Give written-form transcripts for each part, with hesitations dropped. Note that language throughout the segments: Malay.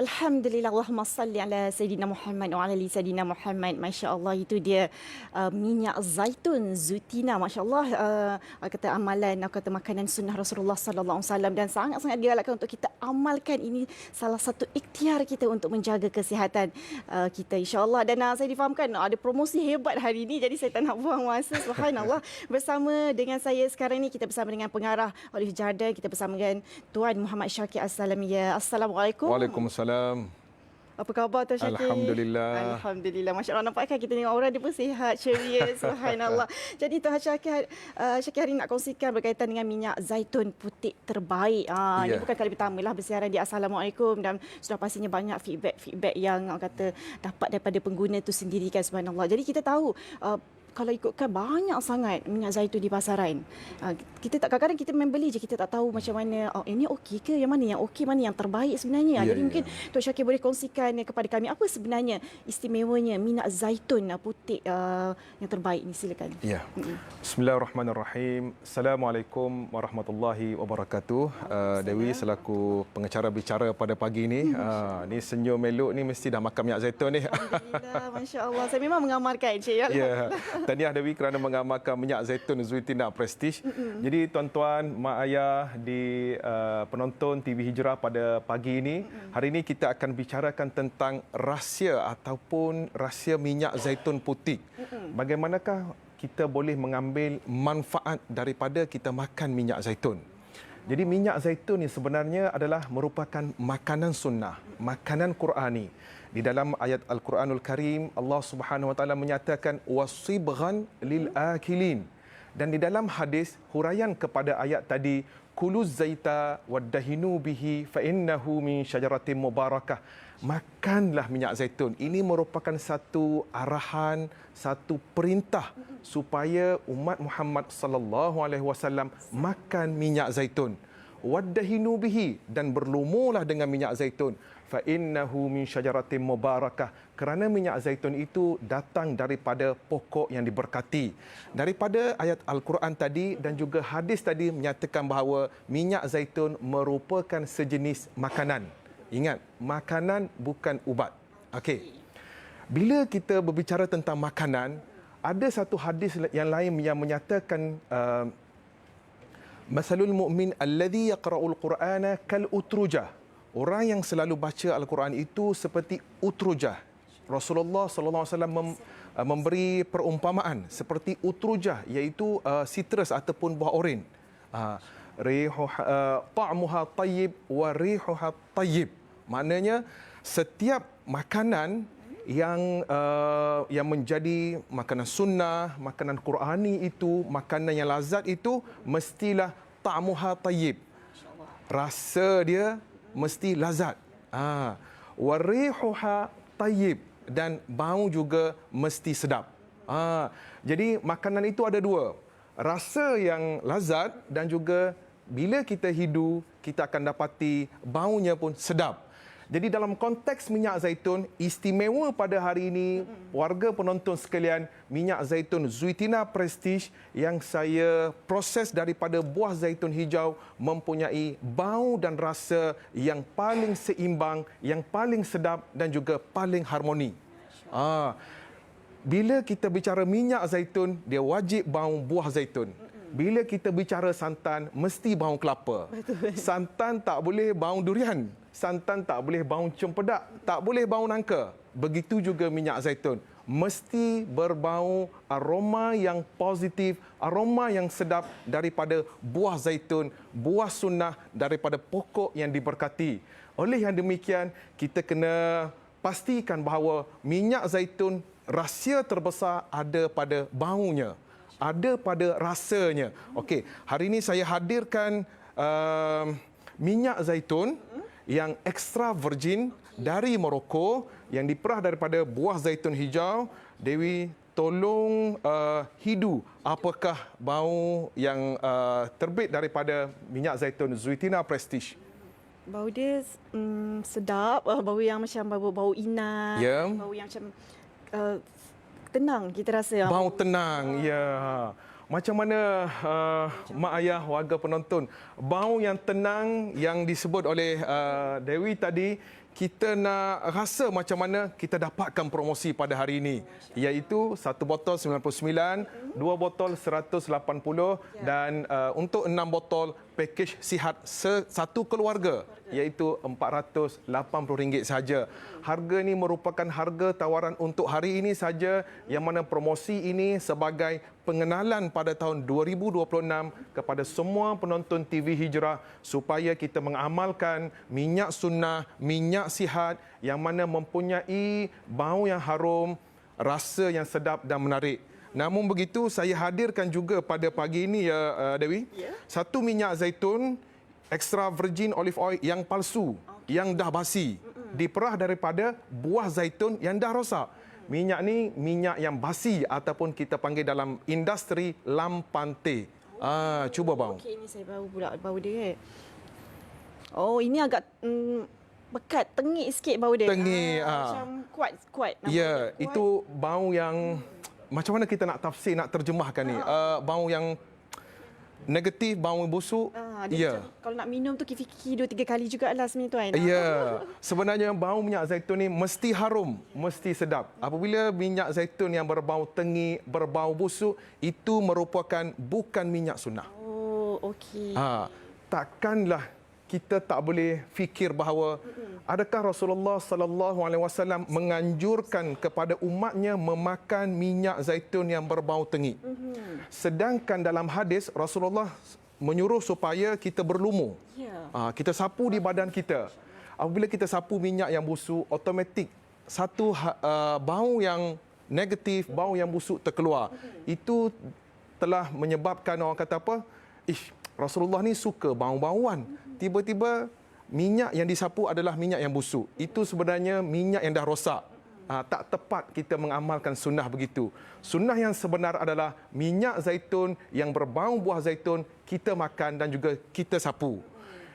Alhamdulillah, Allahumma salli ala Sayyidina Muhammad wa ala ali Sayyidina Muhammad. Masya Allah, itu dia minyak zaitun Zutina. Masya Allah, kata amalan, kata makanan sunnah Rasulullah sallallahu alaihi wasallam, dan sangat-sangat digalakkan untuk kita amalkan. Ini salah satu ikhtiar kita untuk menjaga kesihatan kita, insya-Allah. Dan saya difahamkan ada promosi hebat hari ini, jadi saya tak nak buang masa. Subhanallah. Bersama dengan saya sekarang ni, kita bersama dengan pengarah Olive Garden, kita bersama dengan Tuan Muhammad Syakir As-Salamiyah. Assalamualaikum. Waalaikumsalam. Apa khabar Tuan Syakir? Alhamdulillah. Alhamdulillah. Masya Allah, nampakkan kita tengok orang dia pun sihat, ceria. Subhanallah. Jadi Tuan Syakir, Syakir hari nak kongsikan berkaitan dengan minyak zaitun putih terbaik. Ini bukan kali pertama lah bersiaran di Assalamualaikum, dan sudah pastinya banyak feedback yang orang kata dapat daripada pengguna itu sendiri kan. Subhanallah. Jadi kita tahu kalau ikutkan banyak sangat minyak zaitun di pasaran. Kita tak, kadang-kadang kita membeli je, kita tak tahu macam mana, ini okey ke, yang mana yang okey, mana yang terbaik sebenarnya. Jadi mungkin Tuan Syakir boleh kongsikan kepada kami apa sebenarnya istimewanya minyak zaitun putih yang terbaik ni, silakan. Ya. Bismillahirrahmanirrahim. Assalamualaikum warahmatullahi wabarakatuh. Dewi selaku pengacara bicara pada pagi ni. Ni senyum elok ni mesti dah makan minyak zaitun ni. Alhamdulillah, masya-Allah. Saya memang mengamalkan, Cik. Ya. Tahniah Dewi kerana mengamalkan minyak zaitun Zutina Prestige. Jadi tuan-tuan, mak ayah di penonton TV Hijrah pada pagi ini, hari ini kita akan bicarakan tentang rahsia ataupun rahsia minyak zaitun putih. Bagaimanakah kita boleh mengambil manfaat daripada kita makan minyak zaitun? Jadi minyak zaitun ini sebenarnya adalah merupakan makanan sunnah, makanan Qurani. Di dalam ayat Al-Quranul Karim, Allah Subhanahu Wa Taala menyatakan wasibghan lil akilin. Dan di dalam hadis huraian kepada ayat tadi, kuluz zaita waddahinu bihi fa innahu min syajaratin mubarakah. Makanlah minyak zaitun. Ini merupakan satu arahan, satu perintah supaya umat Muhammad sallallahu alaihi wasallam makan minyak zaitun. Waddahinu bihi, dan berlumulah dengan minyak zaitun. Fa innahu min syajaratin mubarakah, kerana minyak zaitun itu datang daripada pokok yang diberkati. Daripada ayat Al-Quran tadi dan juga hadis tadi menyatakan bahawa minyak zaitun merupakan sejenis makanan. Ingat, makanan bukan ubat. Okey. Bila kita berbicara tentang makanan, ada satu hadis yang lain yang menyatakan masalul mu'min alladhi yaqra'ul Qur'ana kal utrujah. Orang yang selalu baca Al-Quran itu seperti utrujah. Rasulullah sallallahu alaihi wasallam memberi perumpamaan seperti utrujah, iaitu citrus ataupun buah oren. Ta'muha tayyib wa rihuha tayyib. Maknanya setiap makanan yang menjadi makanan sunnah, makanan Qurani itu, makanan yang lazat itu mestilah ta'muha tayyib. Rasa dia mesti lazat. Warihuha tayyib, dan bau juga mesti sedap. Jadi makanan itu ada dua, rasa yang lazat dan juga bila kita hidu kita akan dapati baunya pun sedap. Jadi dalam konteks minyak zaitun, istimewa pada hari ini, warga penonton sekalian, minyak zaitun Zutina Prestige yang saya proses daripada buah zaitun hijau mempunyai bau dan rasa yang paling seimbang, yang paling sedap dan juga paling harmoni. Bila kita bicara minyak zaitun, dia wajib bau buah zaitun. Bila kita bicara santan, mesti bau kelapa. Betul. Santan tak boleh bau durian. Santan tak boleh bau cempedak. Tak boleh bau nangka. Begitu juga minyak zaitun. Mesti berbau aroma yang positif, aroma yang sedap daripada buah zaitun, buah sunnah daripada pokok yang diberkati. Oleh yang demikian, kita kena pastikan bahawa minyak zaitun, rahsia terbesar ada pada baunya, ada pada rasanya. Okey, hari ini saya hadirkan minyak zaitun yang extra virgin dari Morocco yang diperah daripada buah zaitun hijau. Dewi, tolong hidu apakah bau yang terbit daripada minyak zaitun Zutina Prestige. Bau dia sedap, bau yang macam bau inat, bau yang macam tenang kita rasa. Bau tenang, ya. Macam mana mak ayah, warga penonton, bau yang tenang yang disebut oleh Dewi tadi, kita nak rasa macam mana kita dapatkan promosi pada hari ini, iaitu 1 botol 99, 2 botol 180 dan untuk 6 botol pakej sihat satu keluarga iaitu RM480 saja. Harga ini merupakan harga tawaran untuk hari ini saja, yang mana promosi ini sebagai pengenalan pada tahun 2026 kepada semua penonton TV Hijrah supaya kita mengamalkan minyak sunnah, minyak sihat yang mana mempunyai bau yang harum, rasa yang sedap dan menarik. Namun begitu, saya hadirkan juga pada pagi ini ya Dewi, satu minyak zaitun extra virgin olive oil yang palsu, yang dah basi, diperah daripada buah zaitun yang dah rosak. Minyak ni minyak yang basi ataupun kita panggil dalam industri lampante. Cuba bau. Okey, ini saya bau pula bau dia. Oh, ini agak pekat, tengik sikit bau dia. Tengik. Macam kuat. Ya, itu bau yang macam mana kita nak tafsir, nak terjemahkan ni? Bau yang negatif, bau busuk. Dia macam, kalau nak minum tu fikir 2-3 kali jugalah sebenarnya tuan. Ya, sebenarnya bau minyak zaitun ni mesti harum, mesti sedap. Apabila minyak zaitun yang berbau tengik, berbau busuk, itu merupakan bukan minyak sunnah. Oh, okey. Takkanlah kita tak boleh fikir bahawa adakah Rasulullah sallallahu alaihi wasallam menganjurkan kepada umatnya memakan minyak zaitun yang berbau tengik. Sedangkan dalam hadis Rasulullah menyuruh supaya kita berlumur. Kita sapu di badan kita. Apabila kita sapu minyak yang busuk, automatik satu bau yang negatif, bau yang busuk terkeluar. Itu telah menyebabkan orang kata apa? Rasulullah ni suka bau-bauan. Tiba-tiba minyak yang disapu adalah minyak yang busuk. Itu sebenarnya minyak yang dah rosak. Tak tepat kita mengamalkan sunnah begitu. Sunnah yang sebenar adalah minyak zaitun yang berbau buah zaitun kita makan dan juga kita sapu.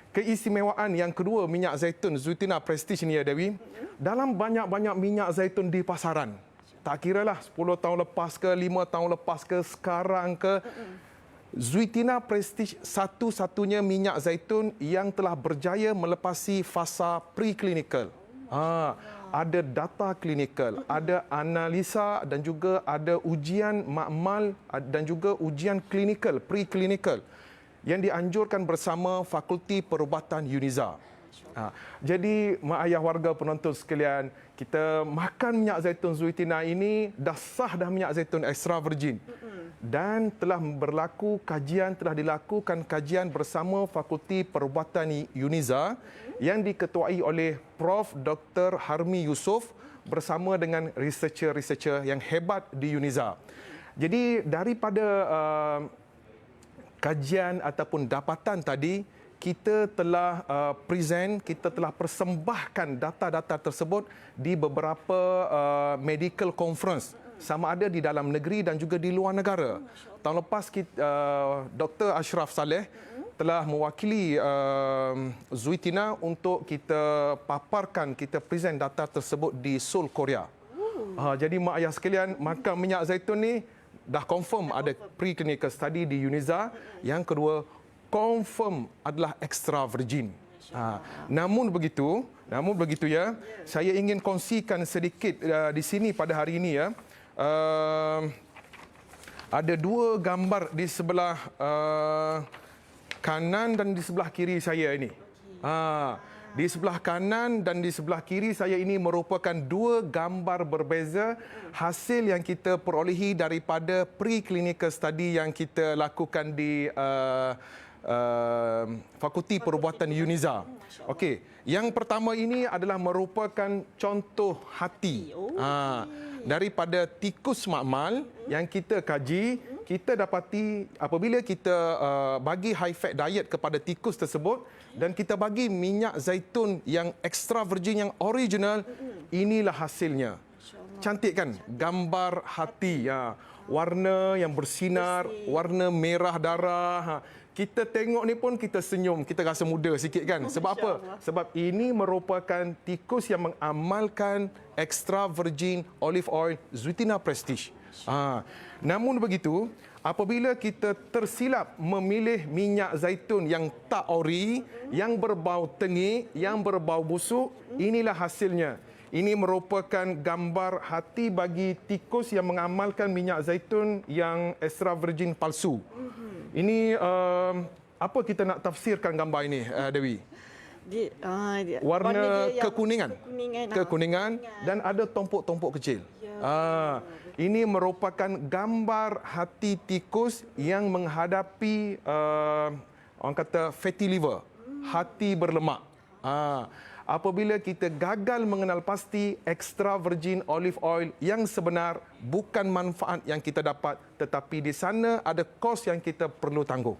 Keistimewaan yang kedua minyak zaitun Zuitina Prestige ni ya Dewi, dalam banyak-banyak minyak zaitun di pasaran, tak kiralah 10 tahun lepas ke, 5 tahun lepas ke, sekarang ke, Zuitina Prestige satu-satunya minyak zaitun yang telah berjaya melepasi fasa preklinikal. Ada data klinikal, ada analisa dan juga ada ujian makmal dan juga ujian klinikal, preklinikal yang dianjurkan bersama Fakulti Perubatan Uniza. Jadi mak ayah warga penonton sekalian, kita makan minyak zaitun Zuitina ini dah sah dah minyak zaitun extra virgin. Dan telah dilakukan kajian bersama Fakulti Perubatan Uniza yang diketuai oleh Prof. Dr. Harmi Yusof bersama dengan researcher-researcher yang hebat di Uniza. Jadi daripada kajian ataupun dapatan tadi, kita telah kita telah persembahkan data-data tersebut di beberapa medical conference, sama ada di dalam negeri dan juga di luar negara. Tahun lepas Dr. Ashraf Saleh telah mewakili Zuitina untuk kita paparkan, kita present data tersebut di Seoul, Korea. Jadi mak ayah sekalian, makan minyak zaitun ni dah confirm ada preclinical study di Uniza. Yang kedua, confirm adalah extra virgin. Namun begitu ya, saya ingin kongsikan sedikit di sini pada hari ini ya. Ada dua gambar di sebelah kanan dan di sebelah kiri saya ini. Di sebelah kanan dan di sebelah kiri saya ini merupakan dua gambar berbeza hasil yang kita perolehi daripada preclinical study yang kita lakukan di Fakulti Perubatan Uniza. Okey, yang pertama ini adalah merupakan contoh hati. Daripada tikus makmal yang kita kaji, kita dapati apabila kita bagi high fat diet kepada tikus tersebut dan kita bagi minyak zaitun yang extra virgin yang original, inilah hasilnya. Cantik kan? Gambar hati, warna yang bersinar, warna merah darah. Kita tengok ni pun kita senyum, kita rasa muda sikit kan. Sebab apa? Sebab ini merupakan tikus yang mengamalkan extra virgin olive oil Zuitina Prestige. Namun begitu, apabila kita tersilap memilih minyak zaitun yang tak ori, yang berbau tengik, yang berbau busuk, inilah hasilnya. Ini merupakan gambar hati bagi tikus yang mengamalkan minyak zaitun yang extra virgin palsu. Ini apa kita nak tafsirkan gambar ini, Dewi? Warna kekuningan dan ada tompok-tompok kecil. Ini merupakan gambar hati tikus yang menghadapi orang kata fatty liver, hati berlemak. Apabila kita gagal mengenal pasti extra virgin olive oil yang sebenar, bukan manfaat yang kita dapat, tetapi di sana ada kos yang kita perlu tangguh.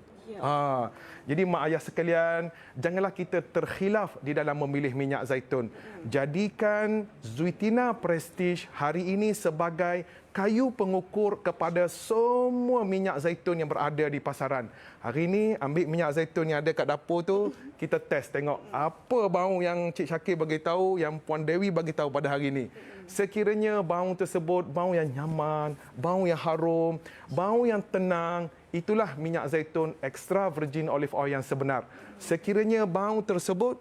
Jadi mak ayah sekalian, janganlah kita terkhilaf di dalam memilih minyak zaitun. Jadikan Zuitina Prestige hari ini sebagai kayu pengukur kepada semua minyak zaitun yang berada di pasaran. Hari ini ambil minyak zaitun yang ada kat dapur tu, kita test tengok apa bau yang Cik Syakir bagi tahu, yang Puan Dewi bagi tahu pada hari ini. Sekiranya bau tersebut bau yang nyaman, bau yang harum, bau yang tenang, itulah minyak zaitun extra virgin olive oil yang sebenar. Sekiranya bau tersebut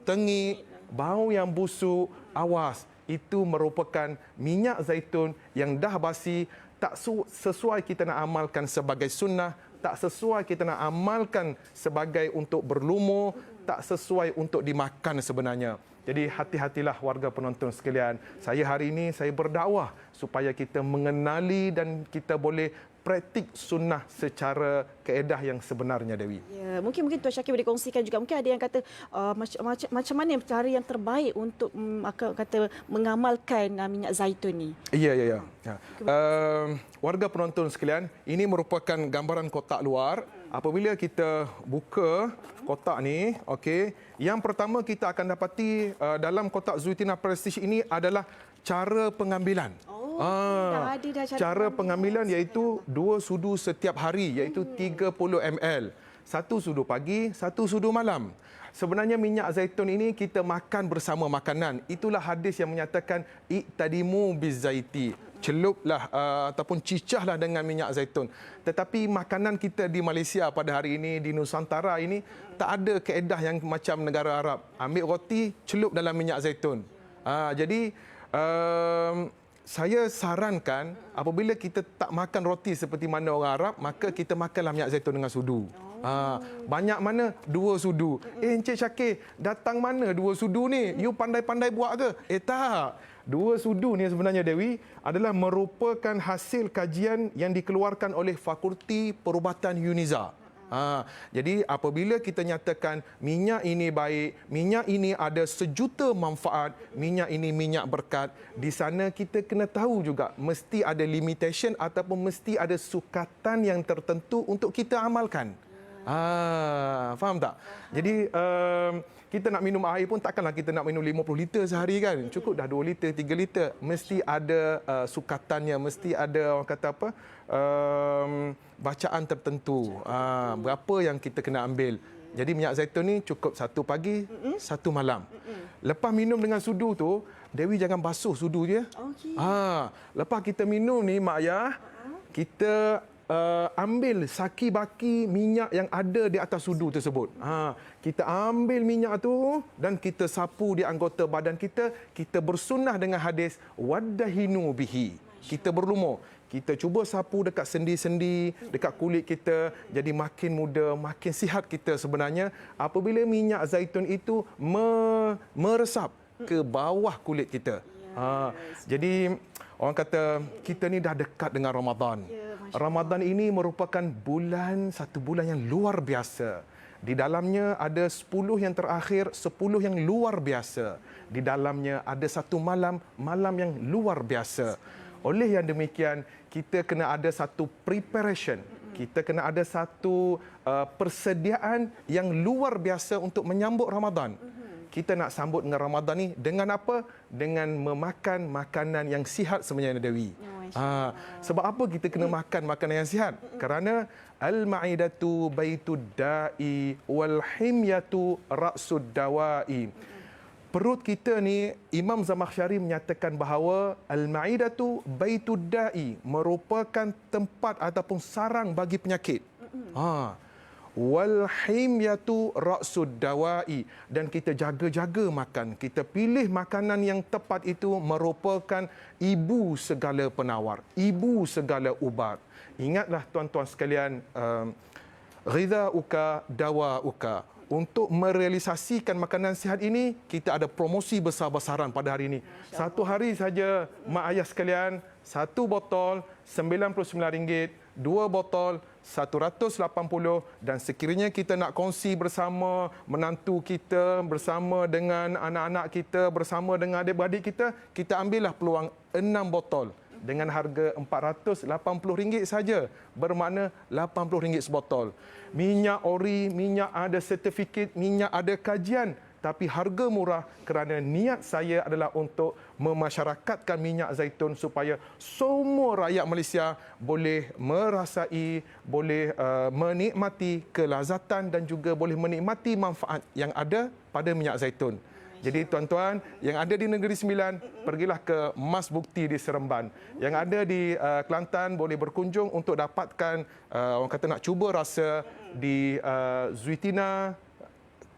tengik, bau yang busuk, awas. Itu merupakan minyak zaitun yang dah basi, tak sesuai kita nak amalkan sebagai sunnah, tak sesuai kita nak amalkan sebagai untuk berlumur, tak sesuai untuk dimakan sebenarnya. Jadi hati-hatilah warga penonton sekalian. Saya hari ini saya berdakwah supaya kita mengenali dan kita boleh praktik sunnah secara kaedah yang sebenarnya, Dewi. Ya, mungkin Tuan Syakir boleh kongsikan juga. Mungkin ada yang kata macam mana cara yang terbaik untuk mengamalkan minyak zaitun ni. Ya. Warga penonton sekalian, ini merupakan gambaran kotak luar. Apabila kita buka kotak ni, okey, yang pertama kita akan dapati dalam kotak Zuitina Prestige ini adalah cara pengambilan. Cara pengambilan iaitu 2 sudu setiap hari, iaitu 30 ml. 1 sudu pagi, 1 sudu malam. Sebenarnya minyak zaitun ini kita makan bersama makanan. Itulah hadis yang menyatakan iqtadimu bizaiti. Celuplah ataupun cicahlah dengan minyak zaitun. Tetapi makanan kita di Malaysia pada hari ini, di Nusantara ini, tak ada kaedah yang macam negara Arab. Ambil roti, celup dalam minyak zaitun. Jadi saya sarankan apabila kita tak makan roti seperti mana orang Arab, maka kita makanlah minyak zaitun dengan sudu. Banyak mana? 2 sudu. Encik Syakir, datang mana 2 sudu ni? You pandai-pandai buat ke? Tak. 2 sudu ni sebenarnya, Dewi, adalah merupakan hasil kajian yang dikeluarkan oleh Fakulti Perubatan UNIZA. Jadi apabila kita nyatakan minyak ini baik, minyak ini ada sejuta manfaat, minyak ini minyak berkat, di sana kita kena tahu juga mesti ada limitation ataupun mesti ada sukatan yang tertentu untuk kita amalkan. Faham tak? Jadi kita nak minum air pun takkanlah kita nak minum 50 liter sehari kan. Cukup dah 2 liter, 3 liter. Mesti ada sukatannya, mesti ada orang kata apa? Bacaan tertentu. Berapa yang kita kena ambil. Jadi minyak zaitun ni cukup 1 pagi, 1 malam. Lepas minum dengan sudu tu, Dewi jangan basuh sudu dia. Lepas kita minum ni, mak ayah, kita ambil saki baki minyak yang ada di atas sudu tersebut. Kita ambil minyak tu dan kita sapu di anggota badan kita. Kita bersunnah dengan hadis waddahinu bihi. Kita berlumur. Kita cuba sapu dekat sendi-sendi, dekat kulit kita. Jadi makin muda, makin sihat kita sebenarnya. Apabila minyak zaitun itu meresap ke bawah kulit kita. Jadi orang kata kita ni dah dekat dengan Ramadan. Ramadan ini merupakan satu bulan yang luar biasa. Di dalamnya ada 10 yang terakhir, 10 yang luar biasa. Di dalamnya ada satu malam yang luar biasa. Oleh yang demikian, kita kena ada satu preparation. Kita kena ada satu persediaan yang luar biasa untuk menyambut Ramadan. Kita nak sambut dengan Ramadan ni dengan apa? Dengan memakan makanan yang sihat sebenarnya, Dewi. Sebab apa kita kena makan makanan yang sihat? Kerana al-ma'idatu baitud da'i wal himyatu ra'sud dawa'i. perut kita ni, Imam Zamakhsyari menyatakan bahawa al-ma'idatu baitud da'i, merupakan tempat ataupun sarang bagi penyakit. Wal himyatu ra'sud dawa'i, dan kita jaga-jaga makan. Kita pilih makanan yang tepat, itu merupakan ibu segala penawar, ibu segala ubat. Ingatlah tuan-tuan sekalian, ghidha'uka dawa'uka. Untuk merealisasikan makanan sihat ini, kita ada promosi besar-besaran pada hari ini. Satu hari saja, mak ayah sekalian, satu botol RM99, dua botol RM180, dan sekiranya kita nak kongsi bersama menantu kita, bersama dengan anak-anak kita, bersama dengan adik-beradik kita, kita ambillah peluang 6 botol dengan harga RM480 saja, bermakna RM80 sebotol. Minyak ori, minyak ada sertifikat, minyak ada kajian, tapi harga murah kerana niat saya adalah untuk memasyarakatkan minyak zaitun supaya semua rakyat Malaysia boleh merasai, boleh menikmati kelazatan dan juga boleh menikmati manfaat yang ada pada minyak zaitun. Jadi tuan-tuan yang ada di Negeri Sembilan, pergilah ke Mas Bukti di Seremban. Yang ada di Kelantan boleh berkunjung untuk dapatkan orang kata nak cuba rasa di Zuitina,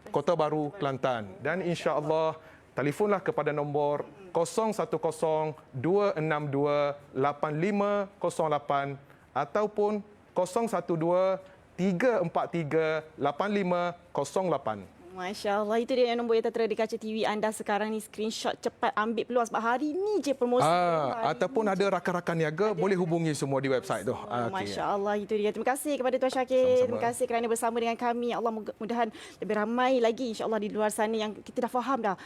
Kota Baru, Kelantan. Dan insya-Allah telefonlah kepada nombor 010-262-8508 ataupun 012-343-8508. Masya Allah, itu dia nombor yang tertera di kaca TV anda sekarang ni. Screenshot cepat, ambil peluang sebab hari ni je promosi. Ataupun ada rakan-rakan niaga, boleh hubungi semua di website tu. Masya Allah, itu dia. Terima kasih kepada Tuan Syakir. Sama-sama. Terima kasih kerana bersama dengan kami. Allah mudah-mudahan lebih ramai lagi insya-Allah di luar sana yang kita dah faham dah.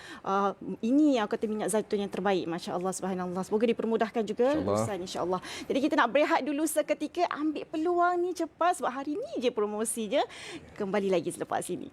Ini yang kata minyak zaitun yang terbaik. Masya Allah, subhanallah. Semoga dipermudahkan juga urusan insya-Allah. Jadi kita nak berehat dulu seketika, ambil peluang ni cepat sebab hari ni je promosi je. Kembali lagi selepas ini.